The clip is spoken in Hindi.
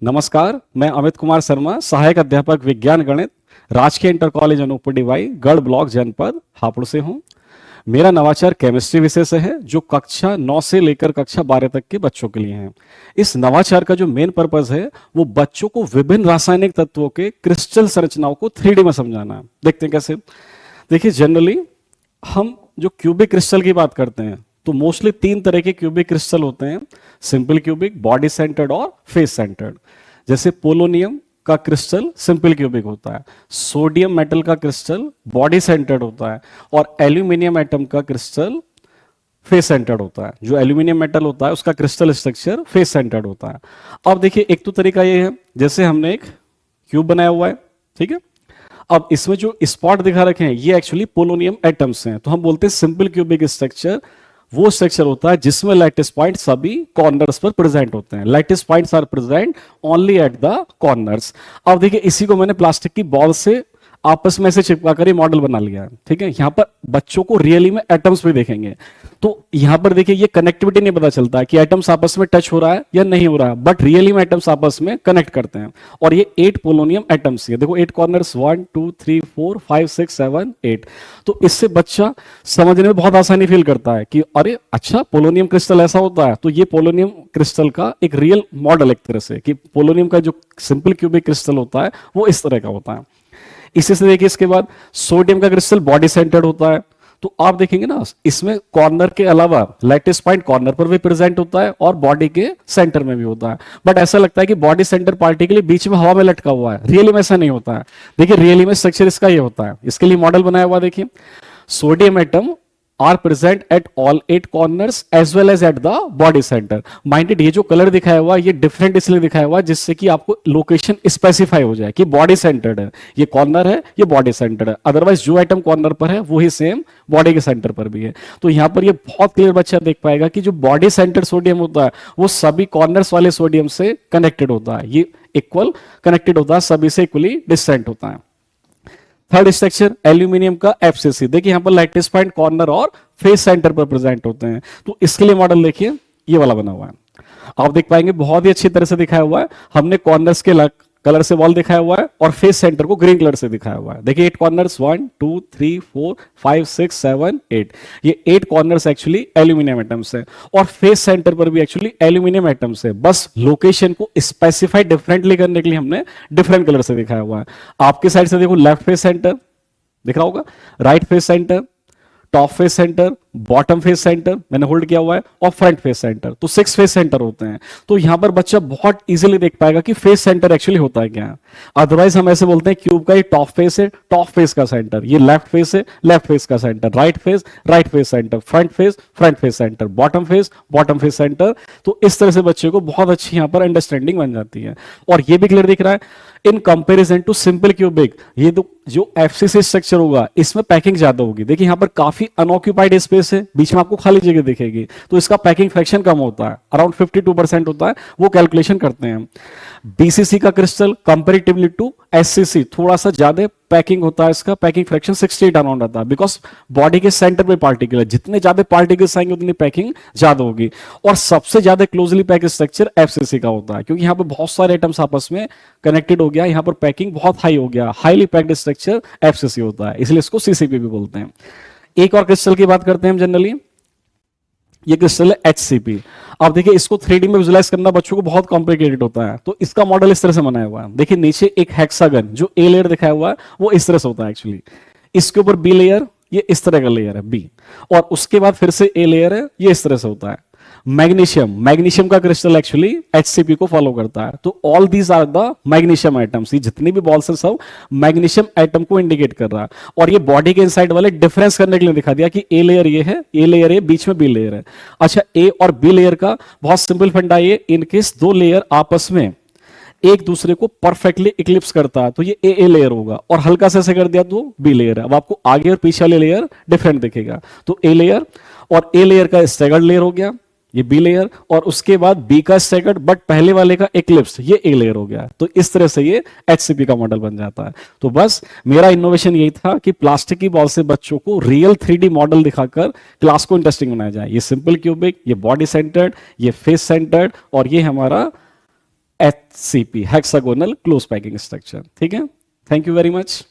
नमस्कार, मैं अमित कुमार शर्मा, सहायक अध्यापक विज्ञान गणित, राजकीय इंटर कॉलेज अनूपपुर डिवाई, गढ़ ब्लॉक, जनपद हापुड़ से हूँ। मेरा नवाचार केमिस्ट्री विषय से है, जो कक्षा 9 से लेकर कक्षा 12 तक के बच्चों के लिए है। इस नवाचार का जो मेन पर्पस है, वो बच्चों को विभिन्न रासायनिक तत्वों के क्रिस्टल संरचनाओं को 3D में समझाना है। देखते हैं कैसे। देखिए, जनरली हम जो क्यूबिक क्रिस्टल की बात करते हैं, तो मोस्टली 3 तरह के क्यूबिक क्रिस्टल होते हैं: सिंपल क्यूबिक, बॉडी सेंटर्ड और फेस सेंटर्ड। जैसे पोलोनियम का क्रिस्टल सिंपल क्यूबिक होता है, सोडियम मेटल का क्रिस्टल बॉडी सेंटर्ड होता है, और एल्यूमिनियम एटम का क्रिस्टल फेस सेंटर्ड होता है। जो एल्यूमिनियम मेटल होता है उसका क्रिस्टल स्ट्रक्चर फेस सेंटर्ड होता है। अब देखिए, एक तो तरीका ये है, जैसे हमने एक क्यूब बनाया हुआ है, ठीक है। अब इसमें जो स्पॉट दिखा रखे हैं, ये एक्चुअली पोलोनियम एटम्स हैं, तो हम बोलते हैं सिंपल क्यूबिक स्ट्रक्चर वो स्ट्रक्चर होता है जिसमें लैटिस पॉइंट सभी कॉर्नर्स पर प्रेजेंट होते हैं। Lattice points are present only at the corners. अब देखिए, इसी को मैंने प्लास्टिक की बॉल से आपस में से चिपका कर ये मॉडल बना लिया है, ठीक है। यहां पर बच्चों को रियली में एटम्स भी देखेंगे, तो यहां पर देखिए ये कनेक्टिविटी नहीं पता चलता है कि एटम्स आपस में टच हो रहा है या नहीं हो रहा है, बट रियली में एटम्स आपस में कनेक्ट करते हैं। और ये 8 पोलोनियम एटम्स है, देखो 8 कॉर्नर्स, 1 2 3 4 5 6 7 8। तो इससे बच्चा समझने में बहुत आसानी फील करता है कि अरे अच्छा, पोलोनियम क्रिस्टल ऐसा होता है। तो ये पोलोनियम क्रिस्टल का एक रियल मॉडल एक तरह से, कि पोलोनियम का जो सिंपल क्यूबिक क्रिस्टल होता है वो इस तरह का होता है। इसी से देखिए, इसके बाद सोडियम का क्रिस्टल बॉडी सेंटर्ड होता है। तो आप देखेंगे ना, इसमें कॉर्नर के अलावा लैटिस पॉइंट कॉर्नर पर भी प्रेजेंट होता है और बॉडी के सेंटर में भी होता है। बट ऐसा लगता है कि बॉडी सेंटर पार्टिकल बीच में हवा में लटका हुआ है, रियली में ऐसा नहीं होता है। देखिए, रियली में स्ट्रक्चर इसका ये होता है। इसके लिए मॉडल बनाया हुआ, देखिए, sodium atom are present at all 8 corners as well as at the body centre. Minded, ये जो कलर दिखाया हुआ ये डिफरेंट इसलिए दिखाया हुआ जिससे कि आपको लोकेशन स्पेसिफाई हो जाए कि बॉडी सेंटर्ड है, ये कॉर्नर है, ये बॉडी सेंटर है। अदरवाइज जो आइटम कॉर्नर पर है वही सेम बॉडी के सेंटर पर भी है। तो यहां पर ये बहुत क्लियर बच्चा देख पाएगा कि जो बॉडी सेंटर सोडियम होता है वो सभी कॉर्नर्स वाले सोडियम से कनेक्टेड होता है, ये इक्वल कनेक्टेड होता है, सभी से इक्वली डिस्टेंट होता है। थर्ड स्ट्रक्चर एल्यूमिनियम का एफसीसी। देखिए, यहां पर लैटिस पॉइंट कॉर्नर और फेस सेंटर पर प्रेजेंट होते हैं। तो इसके लिए मॉडल देखिए ये वाला बना हुआ है, आप देख पाएंगे बहुत ही अच्छी तरह से दिखाया हुआ है। हमने कॉर्नर्स के कलर से वॉल दिखाया हुआ है और फेस सेंटर को ग्रीन कलर से दिखाया हुआ है। देखिए 8 कॉर्नर्स, 1 2 3 4 5 6 7 8। ये 8 कॉर्नर्स एक्चुअली एल्यूमिनियम एटम्स है और फेस सेंटर पर भी एक्चुअली एल्यूमिनियम एटम्स है। बस लोकेशन को स्पेसिफाई डिफरेंटली करने के लिए हमने डिफरेंट कलर से दिखाया हुआ है। आपके साइड से देखो, लेफ्ट फेस सेंटर दिख रहा होगा, right face centre, top face centre, bottom face centre मैंने होल्ड किया हुआ है, और फ्रंट फेस सेंटर। तो 6 फेस सेंटर होते हैं। तो यहां पर बच्चा बहुत इजीली देख पाएगा कि फेस सेंटर एक्चुअली होता है क्या। अदरवाइज हम ऐसे बोलते हैं क्यूब का ये टॉप फेस है, टॉप फेस का सेंटर, ये लेफ्ट फेस है, लेफ्ट फेस का centre, right face centre, front face centre, bottom face centre. तो इस तरह से बच्चे को बहुत अच्छी यहां पर अंडरस्टैंडिंग बन जाती है। और ये भी क्लियर दिख रहा है in comparison to simple cubic, ये तो जो एफसीसी स्ट्रक्चर होगा इसमें पैकिंग ज्यादा होगी। देखिए यहां पर काफी अनऑक्यूपाइड स्पेस है, बीच में आपको खाली जगह दिखेगी, तो इसका पैकिंग फ्रैक्शन कम होता है, अराउंड 52% होता है। वो कैलकुलेशन करते हैं। बीसीसी का क्रिस्टल कंपैरेटिवली टू एससीसी थोड़ा सा ज्यादा पैकिंग होता है, इसका पैकिंग फ्रैक्शन 68 अराउंड आता है, बिकॉज बॉडी के सेंटर पे पार्टिकल है, जितने ज्यादा पार्टिकल्स आएंगे उतनी पैकिंग ज्यादा होगी। और सबसे ज्यादा क्लोजली पैक्ड स्ट्रक्चर एफसीसी का होता है, क्योंकि यहां पर बहुत सारे एटम्स आपस में कनेक्टेड हो गया, यहां पर पैकिंग बहुत हाई हो गया, हाईली पैक्ड स्ट्रक्चर एफसीसी होता है, इसलिए इसको सीसीपी भी बोलते हैं। एक और क्रिस्टल की बात करते हैं हम जनरली, ये क्रिस्टल है एचसीपी। अब देखिए, इसको 3D में विजुलाइज करना बच्चों को बहुत कॉम्प्लिकेटेड होता है, तो इसका मॉडल इस तरह से बनाया हुआ है। देखिए नीचे एक हेक्सागन, जो ए लेयर दिखाया हुआ है वो इस तरह से होता है एक्चुअली, इसके ऊपर बी लेयर, ये इस तरह का लेयर है बी, और उसके बाद फिर से ए लेयर है, ये इस तरह से होता है। मैग्नीशियम का क्रिस्टल एक्चुअली एचसीपी को फॉलो करता है। तो all these are the magnesium atoms, ये जितनी भी बॉल्स हैं सब मैग्नीशियम एटम को इंडिकेट कर रहा है। और ये बॉडी के इनसाइड वाले डिफरेंस करने के लिए दिखा दिया कि ए लेयर ये है, ए लेयर ये, बीच में बी लेयर है। अच्छा, ए और बी लेयर का बहुत सिंपल फंडा ये, इनकेस 2 लेयर आपस में एक दूसरे को परफेक्टली इक्लिप्स करता है तो ये ए लेयर होगा, और हल्का सा ऐसे कर दिया तो बी लेयर है। अब आपको आगे और पीछे वाले लेयर डिफरेंट दिखेगा। तो ए लेयर, और ए लेयर का स्टैगर्ड लेयर हो गया ये बी लेयर, और उसके बाद बी का स्टैगर्ड बट पहले वाले का इक्लिप्स, ये ए लेयर हो गया। तो इस तरह से ये एचसीपी का मॉडल बन जाता है। तो बस मेरा इनोवेशन यही था कि प्लास्टिक की बॉल से बच्चों को रियल 3D मॉडल दिखाकर क्लास को इंटरेस्टिंग बनाया जाए। ये सिंपल क्यूबिक, ये बॉडी सेंटर्ड, ये फेस सेंटर्ड, और ये हमारा HCP hexagonal close packing structure. ठीक है, थैंक यू वेरी मच।